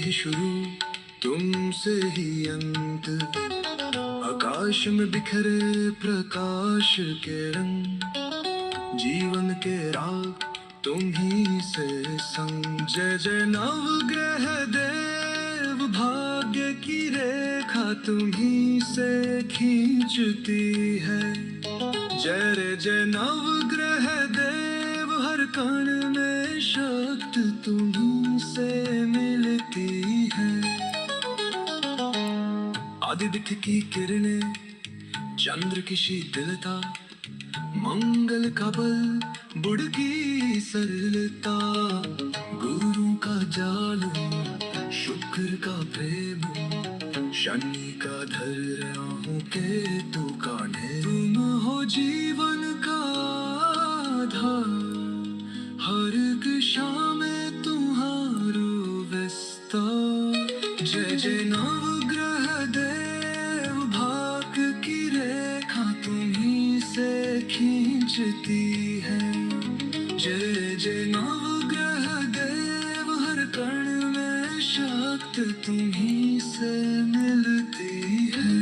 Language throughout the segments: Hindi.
ही शुरू तुमसे ही अंत, आकाश में बिखरे प्रकाश के रंग, जीवन के राग तुम ही से संग। जय जय नवग्रह देव, भाग्य की रेखा तुम ही से खींचती है। जय रे जय नवग्रह देव, हर कण में शक्ति तुम ही से मिलती है। आदित्य की किरणें, चंद्र की शीतलता, मंगल का बल, बुढ़ की सरलता, गुरु का जाल, शुक्र का प्रेम, शनि का धैर्य, केतु का ढेर। तुम हो जीवन का आधार, हर दिशा में तुम्हारो विस्तार। जय जय नवग्रह देव, भाग्य की रेखा तुम ही से खींचती है। जय जय नवग्रह देव, हर कण में शक्ति तुम ही से मिलती है।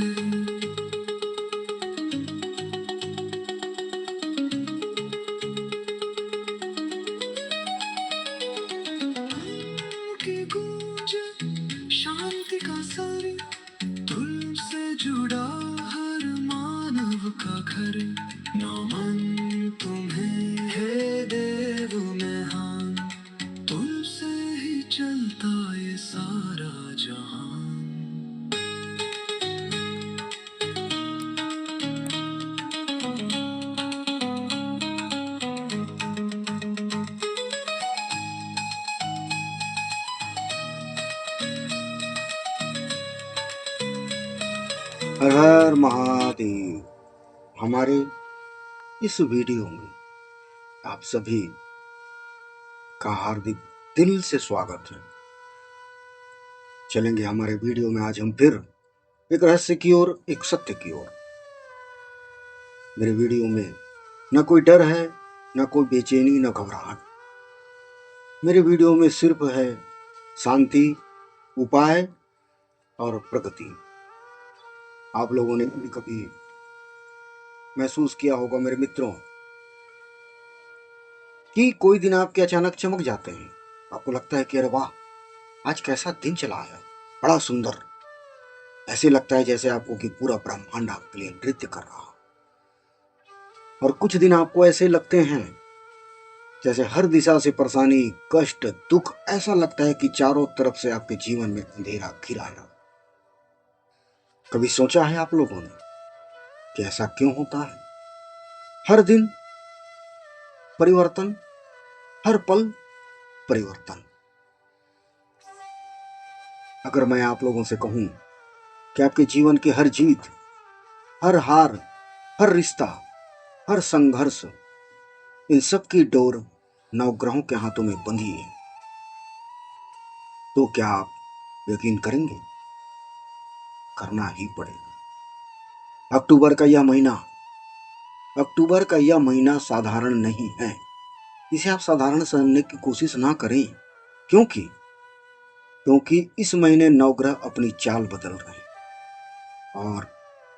की गूंज, शांति का स्वर, तुमसे जुड़ा हर मानव का घर। नमन तुम्हें हे देव महान, तुमसे ही चलता ये सारा जहान। हर हर महादेव। हमारे इस वीडियो में आप सभी का हार्दिक दिल से स्वागत है। चलेंगे हमारे वीडियो में आज हम फिर एक रहस्य की ओर, एक सत्य की ओर। मेरे वीडियो में न कोई डर है, न कोई बेचैनी, न घबराहट। मेरे वीडियो में सिर्फ है शांति, उपाय और प्रगति। आप लोगों ने भी कभी महसूस किया होगा मेरे मित्रों कि कोई दिन आपके अचानक चमक जाते हैं। आपको लगता है कि अरे वाह, आज कैसा दिन चला है, बड़ा सुंदर। ऐसे लगता है जैसे आपको कि पूरा ब्रह्मांड आपके लिए नृत्य कर रहा हो। और कुछ दिन आपको ऐसे लगते हैं जैसे हर दिशा से परेशानी, कष्ट, दुख, ऐसा लगता है कि चारों तरफ से आपके जीवन में अंधेरा घिराया। कभी सोचा है आप लोगों ने कि ऐसा क्यों होता है? हर दिन परिवर्तन, हर पल परिवर्तन। अगर मैं आप लोगों से कहूं कि आपके जीवन की हर जीत, हर हार, हर रिश्ता, हर संघर्ष, इन सब की डोर नवग्रहों के हाथों में बंधी है, तो क्या आप यकीन करेंगे? करना ही पड़ेगा। अक्टूबर का यह महीना साधारण नहीं है। इसे आप साधारण समझने की कोशिश ना करें, क्योंकि इस महीने नवग्रह अपनी चाल बदल रहे हैं।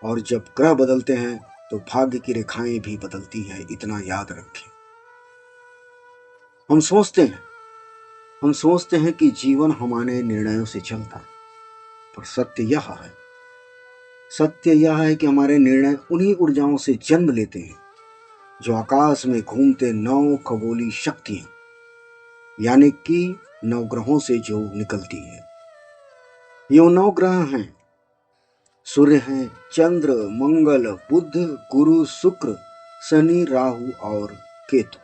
और जब ग्रह बदलते हैं तो भाग्य की रेखाएं भी बदलती हैं, इतना याद रखें। हम सोचते हैं कि जीवन हमारे निर्णयों से चलता है, पर सत्य यह है कि हमारे निर्णय उन्हीं ऊर्जाओं से जन्म लेते हैं जो आकाश में घूमते 9 खगोलीय शक्तियां, यानी कि नवग्रहों से जो निकलती है। ये 9 ग्रह हैं, सूर्य हैं, चंद्र, मंगल, बुध, गुरु, शुक्र, शनि, राहु और केतु।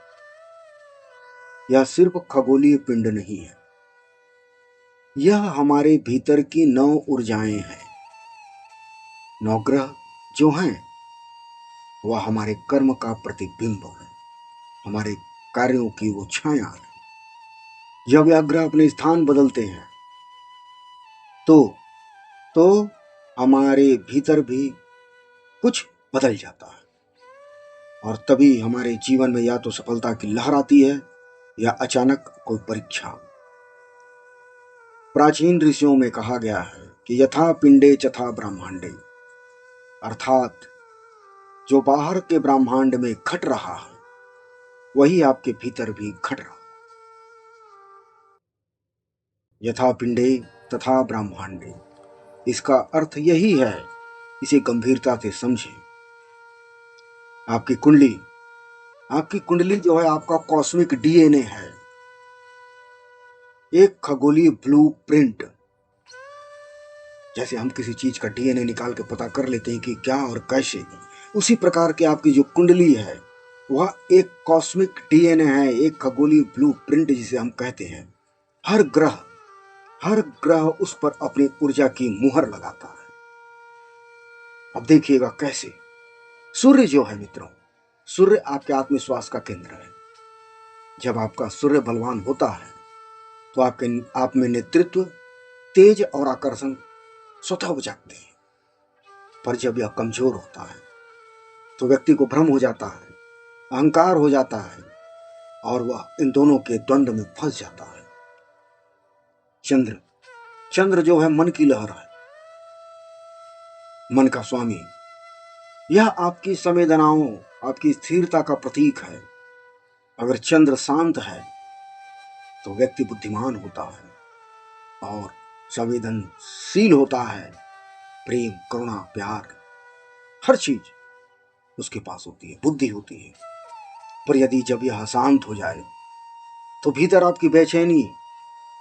यह सिर्फ खगोलीय पिंड नहीं है, यह हमारे भीतर की 9 ऊर्जाएं हैं। 9 ग्रह जो हैं वह हमारे कर्म का प्रतिबिंब है, हमारे कार्यों की वो छाया है। जब यह ग्रह अपने स्थान बदलते हैं तो हमारे भीतर भी कुछ बदल जाता है, और तभी हमारे जीवन में या तो सफलता की लहर आती है या अचानक कोई परीक्षा। प्राचीन ऋषियों में कहा गया है कि यथा पिंडे तथा ब्रह्मांडे, अर्थात जो बाहर के ब्रह्मांड में घट रहा है वही आपके भीतर भी घट रहा है। यथा पिंडे तथा ब्रह्मांडे, इसका अर्थ यही है, इसे गंभीरता से समझें। आपकी कुंडली जो है आपका कॉस्मिक डीएनए है, एक खगोलीय ब्लू प्रिंट। जैसे हम किसी चीज का डीएनए निकाल के पता कर लेते हैं कि क्या और कैसे, उसी प्रकार के आपकी जो कुंडली है वह एक कॉस्मिक डीएनए है, एक खगोलीय ब्लू प्रिंट जिसे हम कहते हैं। हर ग्रह उस पर अपनी ऊर्जा की मुहर लगाता है। अब देखिएगा कैसे। सूर्य जो है मित्रों, सूर्य आपके आत्मविश्वास का केंद्र है। जब आपका सूर्य बलवान होता है तो आप में नेतृत्व, तेज और आकर्षण स्वतः जागते हैं। पर जब यह कमजोर होता है तो व्यक्ति को भ्रम हो जाता है, अहंकार हो जाता है और वह इन दोनों के द्वंद्व में फंस जाता है। चंद्र जो है मन की लहर है, मन का स्वामी। यह आपकी संवेदनाओं, आपकी स्थिरता का प्रतीक है। अगर चंद्र शांत है तो व्यक्ति बुद्धिमान होता है और संवेदनशील होता है। प्रेम, करुणा, प्यार, हर चीज उसके पास होती है, बुद्धि होती है। पर यदि जब यह अशांत हो जाए तो भीतर आपकी बेचैनी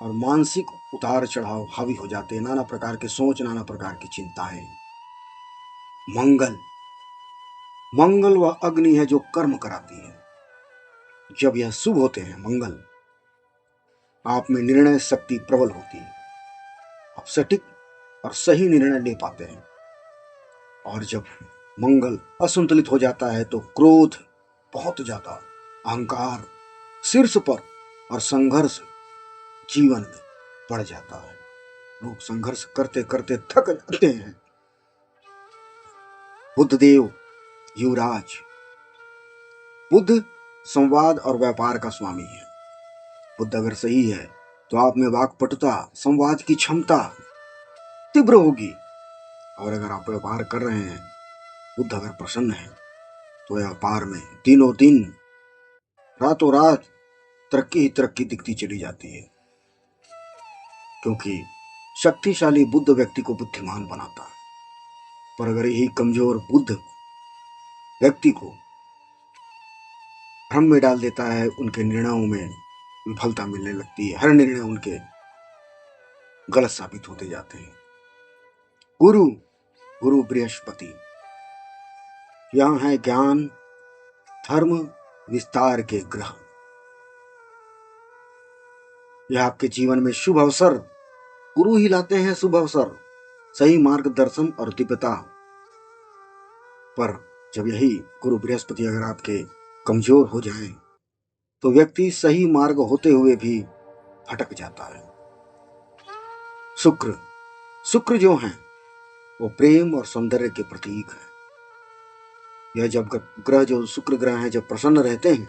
और मानसिक उतार चढ़ाव हावी हो जाते हैं। नाना प्रकार के सोच, नाना प्रकार की चिंताएं। मंगल वह अग्नि है जो कर्म कराती है। जब यह शुभ होते हैं मंगल, आप में निर्णय शक्ति प्रबल होती है। आप सटीक और सही निर्णय ले पाते हैं। और जब मंगल असंतुलित हो जाता है तो क्रोध बहुत ज्यादा, अहंकार शीर्ष पर और संघर्ष जीवन में बढ़ जाता है। लोग संघर्ष करते करते थक जाते हैं। बुद्धदेव, युवराज। बुद्ध संवाद और व्यापार का स्वामी है। बुद्ध अगर सही है तो आप में वाक्पटुता, संवाद की क्षमता तीव्र होगी। और अगर आप व्यापार कर रहे हैं, बुद्ध अगर प्रसन्न है तो व्यापार में दिनों दिन, रातों रात तरक्की ही तरक्की दिखती चली जाती है। क्योंकि शक्तिशाली बुद्ध व्यक्ति को बुद्धिमान बनाता है। पर अगर यही कमजोर बुद्ध व्यक्ति को भ्रम में डाल देता है, उनके निर्णयों में विफलता मिलने लगती है। हर निर्णय उनके गलत साबित होते जाते हैं। गुरु बृहस्पति, यहाँ है ज्ञान, धर्म, विस्तार के ग्रह। यह आपके जीवन में शुभ अवसर, गुरु ही लाते हैं शुभ अवसर, सही मार्गदर्शन और दिव्यता। पर जब यही गुरु बृहस्पति अगर आपके कमजोर हो जाए तो व्यक्ति सही मार्ग होते हुए भी भटक जाता है। शुक्र जो है वो प्रेम और सौंदर्य के प्रतीक है। यह जब ग्रह, जो शुक्र ग्रह है, जब प्रसन्न रहते हैं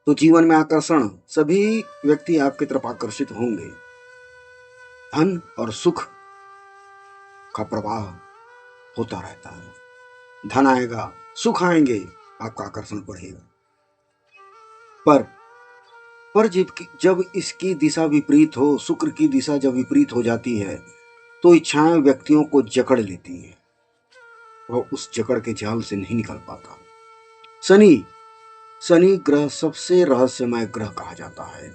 तो जीवन में आकर्षण, सभी व्यक्ति आपकी तरफ आकर्षित होंगे। धन और सुख का प्रवाह होता रहता है। धन आएगा, सुख आएंगे, आपका आकर्षण बढ़ेगा। पर जब इसकी दिशा विपरीत हो, शुक्र की दिशा जब विपरीत हो जाती है तो इच्छाएं व्यक्तियों को जकड़ लेती हैं। वह उस जकड़ के जाल से नहीं निकल पाता। शनि ग्रह सबसे रहस्यमय ग्रह कहा जाता है।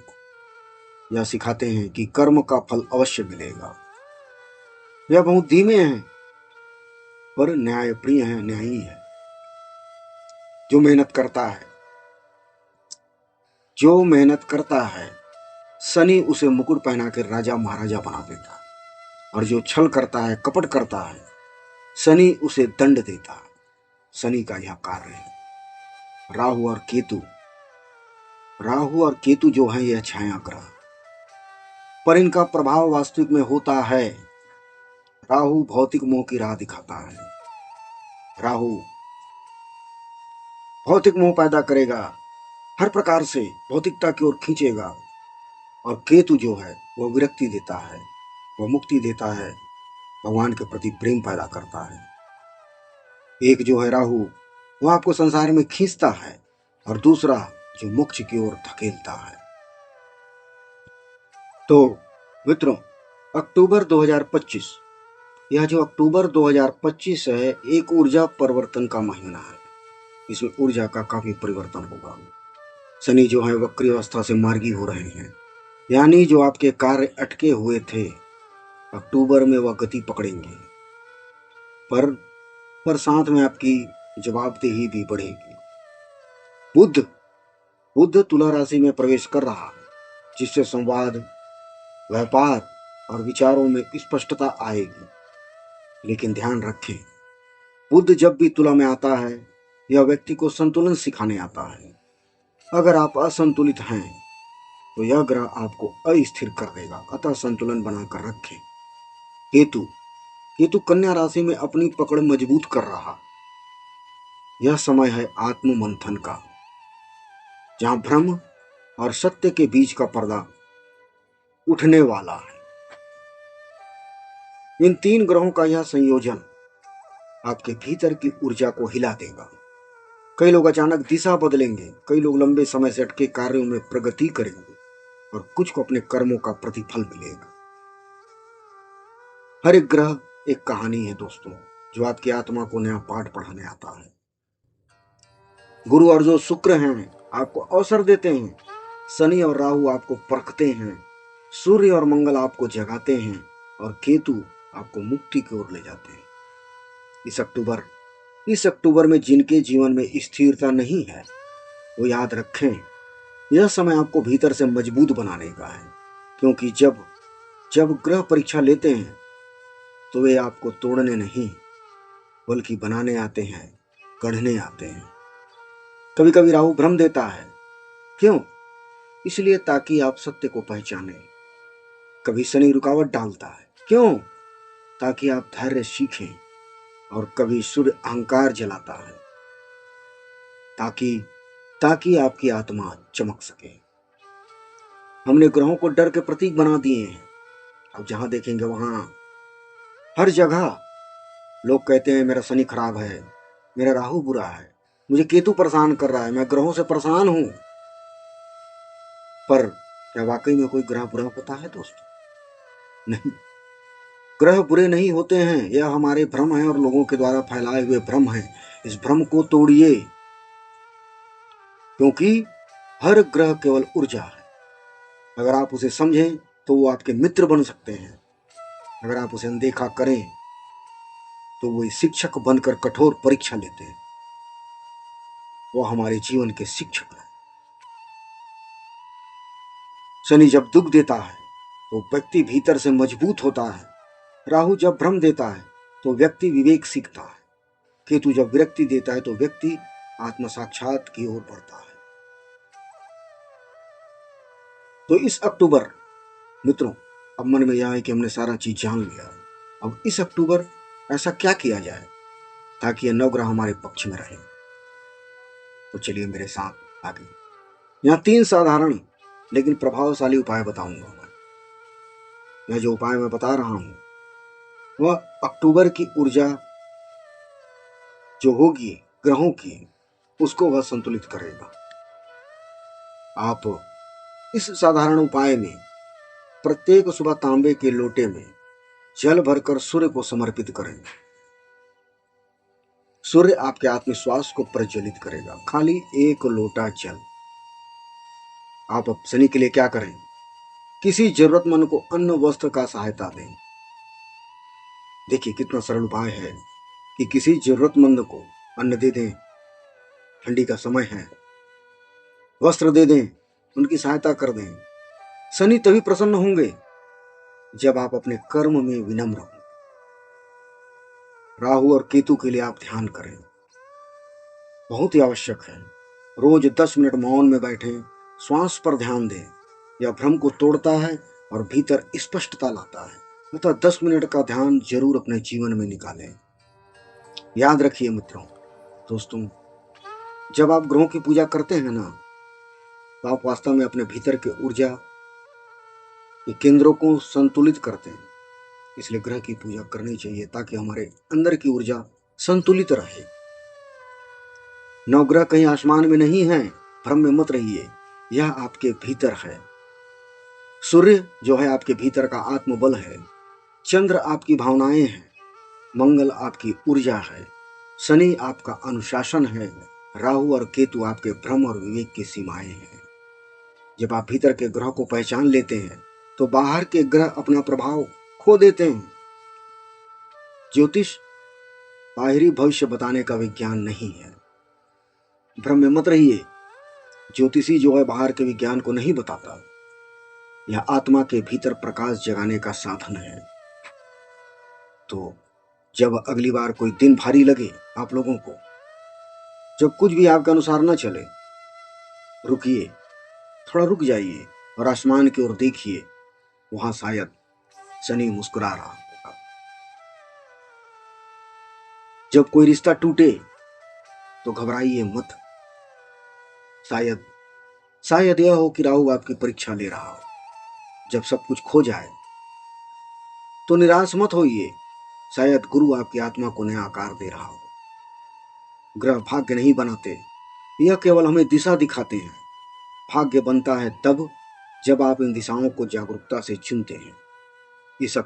यह सिखाते हैं कि कर्म का फल अवश्य मिलेगा। यह बहुत धीमे हैं पर न्यायप्रिय है, न्यायी है। जो मेहनत करता है शनि उसे मुकुट पहना कर राजा महाराजा बना देता है। और जो छल करता है, कपट करता है, शनि उसे दंड देता है। शनि का यह कार्य है। राहु और केतु जो है यह छाया ग्रह, पर इनका प्रभाव वास्तविक में होता है। राहु भौतिक मोह की राह दिखाता है। राहु भौतिक मोह पैदा करेगा, हर प्रकार से भौतिकता की ओर खींचेगा। और केतु जो है वह विरक्ति देता है, वह मुक्ति देता है, भगवान के प्रति प्रेम पैदा करता है। एक जो है राहु, वह आपको संसार में खींचता है, और दूसरा जो मोक्ष की ओर धकेलता है। तो मित्रों, अक्टूबर 2025, यह जो अक्टूबर 2025 है, एक ऊर्जा परिवर्तन का महीना है। इसमें ऊर्जा का काफी परिवर्तन होगा। शनि जो है वक्री अवस्था से मार्गी हो रहे हैं, यानी जो आपके कार्य अटके हुए थे, अक्टूबर में वह गति पकड़ेंगे। पर साथ में आपकी जवाबदेही भी बढ़ेगी। बुध तुला राशि में प्रवेश कर रहा है, जिससे संवाद, व्यापार और विचारों में स्पष्टता आएगी। लेकिन ध्यान रखें, बुध जब भी तुला में आता है, यह व्यक्ति को संतुलन सिखाने आता है। अगर आप असंतुलित हैं तो यह ग्रह आपको अस्थिर कर देगा, अतः संतुलन बनाकर रखें। केतु कन्या राशि में अपनी पकड़ मजबूत कर रहा। यह समय है आत्म मंथन का, जहां भ्रम और सत्य के बीच का पर्दा उठने वाला है। इन 3 ग्रहों का यह संयोजन आपके भीतर की ऊर्जा को हिला देगा। कई लोग अचानक दिशा बदलेंगे, कई लोग लंबे समय से अटके कार्यों में प्रगति करेंगे, और कुछ को अपने कर्मों का प्रतिफल मिलेगा। हर एक ग्रह एक कहानी है दोस्तों, जो आपकी आत्मा को नया पाठ पढ़ाने आता है। गुरु और जो शुक्र हैं आपको अवसर देते हैं, शनि और राहु आपको परखते हैं, सूर्य और मंगल आपको जगाते हैं, और केतु आपको मुक्ति की ओर ले जाते हैं। इस अक्टूबर में जिनके जीवन में स्थिरता नहीं है, वो याद रखें, यह समय आपको भीतर से मजबूत बनाने का है। क्योंकि जब ग्रह परीक्षा लेते हैं तो वे आपको तोड़ने नहीं, बल्कि बनाने आते हैं, गढ़ने आते हैं। कभी कभी राहु भ्रम देता है, क्यों? इसलिए ताकि आप सत्य को पहचानें। कभी शनि रुकावट डालता है, क्यों? ताकि आप धैर्य सीखें। और कभी सूर्य अहंकार जलाता है, ताकि आपकी आत्मा चमक सके। हमने ग्रहों को डर के प्रतीक बना दिए हैं। अब जहां देखेंगे वहां हर जगह लोग कहते हैं मेरा शनि खराब है, मेरा राहु बुरा है, मुझे केतु परेशान कर रहा है, मैं ग्रहों से परेशान हूं। पर क्या वाकई में कोई ग्रह बुरा होता है दोस्तों? नहीं, ग्रह बुरे नहीं होते हैं। यह हमारे भ्रम है और लोगों के द्वारा फैलाए हुए भ्रम है। इस भ्रम को तोड़िए, क्योंकि हर ग्रह केवल ऊर्जा है। अगर आप उसे समझें तो वो आपके मित्र बन सकते हैं। अगर आप उसे अनदेखा करें तो वो शिक्षक बनकर कठोर परीक्षा लेते हैं। वो हमारे जीवन के शिक्षक हैं। शनि जब दुख देता है तो व्यक्ति भीतर से मजबूत होता है। राहु जब भ्रम देता है तो व्यक्ति विवेक सीखता है। केतु जब विरक्ति देता है तो व्यक्ति आत्म साक्षात की ओर बढ़ता है। तो इस अक्टूबर मित्रों, अब मन में यह है कि हमने सारा चीज जान लिया। अब इस अक्टूबर ऐसा क्या किया जाए ताकि यह नवग्रह हमारे पक्ष में रहे? तो चलिए मेरे साथ आगे। यहाँ 3 साधारण लेकिन प्रभावशाली उपाय बताऊंगा मैं। यह जो उपाय मैं बता रहा हूं वह अक्टूबर की ऊर्जा जो होगी ग्रहों की, उसको वह संतुलित करेगा। आप इस साधारण उपाय में प्रत्येक सुबह तांबे के लोटे में जल भरकर सूर्य को समर्पित करें। सूर्य आपके आत्मविश्वास को प्रज्वलित करेगा। खाली 1 लोटा जल। आप अब शनि के लिए क्या करें? किसी जरूरतमंद को अन्न वस्त्र का सहायता दें। देखिए कितना सरल उपाय है कि किसी जरूरतमंद को अन्न दे दें, ठंडी का समय है, वस्त्र दे दें, उनकी सहायता कर दें। शनि तभी प्रसन्न होंगे जब आप अपने कर्म में विनम्र हों। राहु और केतु के लिए आप ध्यान करें, बहुत ही आवश्यक है। रोज 10 मिनट मौन में बैठें, श्वास पर ध्यान दें। यह भ्रम को तोड़ता है और भीतर स्पष्टता लाता है। अतः 10 मिनट का ध्यान जरूर अपने जीवन में निकालें। याद रखिए मित्रों, दोस्तों, जब आप ग्रहों की पूजा करते हैं ना, तो आप वास्तव में अपने भीतर की ऊर्जा ये केंद्रों को संतुलित करते हैं। इसलिए ग्रह की पूजा करनी चाहिए ताकि हमारे अंदर की ऊर्जा संतुलित रहे। नवग्रह कहीं आसमान में नहीं है, भ्रम में मत रहिए, यह आपके भीतर है। सूर्य जो है आपके भीतर का आत्मबल है, चंद्र आपकी भावनाएं हैं, मंगल आपकी ऊर्जा है, शनि आपका अनुशासन है, राहु और केतु आपके भ्रम और विवेक की सीमाएं हैं। जब आप भीतर के ग्रह को पहचान लेते हैं तो बाहर के ग्रह अपना प्रभाव खो देते हैं। ज्योतिष बाहरी भविष्य बताने का विज्ञान नहीं है, भ्रम में मत रहिए। ज्योतिषी जो है बाहर के विज्ञान को नहीं बताता, यह आत्मा के भीतर प्रकाश जगाने का साधन है। तो जब अगली बार कोई दिन भारी लगे आप लोगों को, जब कुछ भी आपके अनुसार न चले, रुकिए, थोड़ा रुक जाइए और आसमान की ओर देखिए, वहां शायद शनि मुस्कुरा रहा होगा। जब कोई रिश्ता टूटे तो घबराइए मत, शायद यह हो कि राहु आपकी परीक्षा ले रहा हो। जब सब कुछ खो जाए तो निराश मत होइए, शायद गुरु आपकी आत्मा को नया आकार दे रहा हो। ग्रह भाग्य नहीं बनाते, यह केवल हमें दिशा दिखाते हैं। भाग्य बनता है तब जब आप इन दिशाओं को जागरूकता से चुनते हैं। इस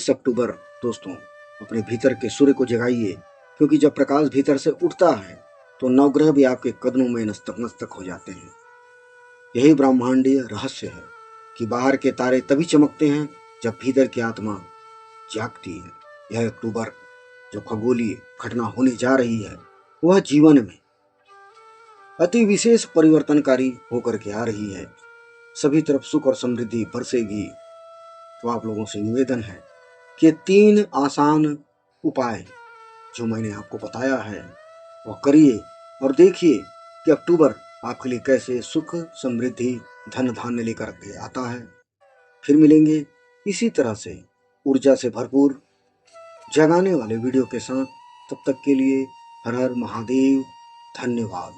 अक्टूबर दोस्तों, अपने भीतर के सूर्य को जगाइए, क्योंकि जब प्रकाश भीतर से उठता है तो नवग्रह भी आपके कदमों में नतमस्तक हो जाते हैं। यही ब्रह्मांडीय रहस्य है कि बाहर के तारे तभी चमकते हैं जब भीतर की आत्मा जागती है। यह अक्टूबर जो खगोलीय घटना होने जा रही है, वह जीवन में अति विशेष परिवर्तनकारी होकर के आ रही है। सभी तरफ सुख और समृद्धि बरसेगी। तो आप लोगों से निवेदन है कि 3 आसान उपाय जो मैंने आपको बताया है वह करिए और देखिए कि अक्टूबर आपके लिए कैसे सुख, समृद्धि, धन धान्य लेकर के आता है। फिर मिलेंगे इसी तरह से ऊर्जा से भरपूर जगाने वाले वीडियो के साथ। तब तक के लिए हर हर महादेव, धन्यवाद।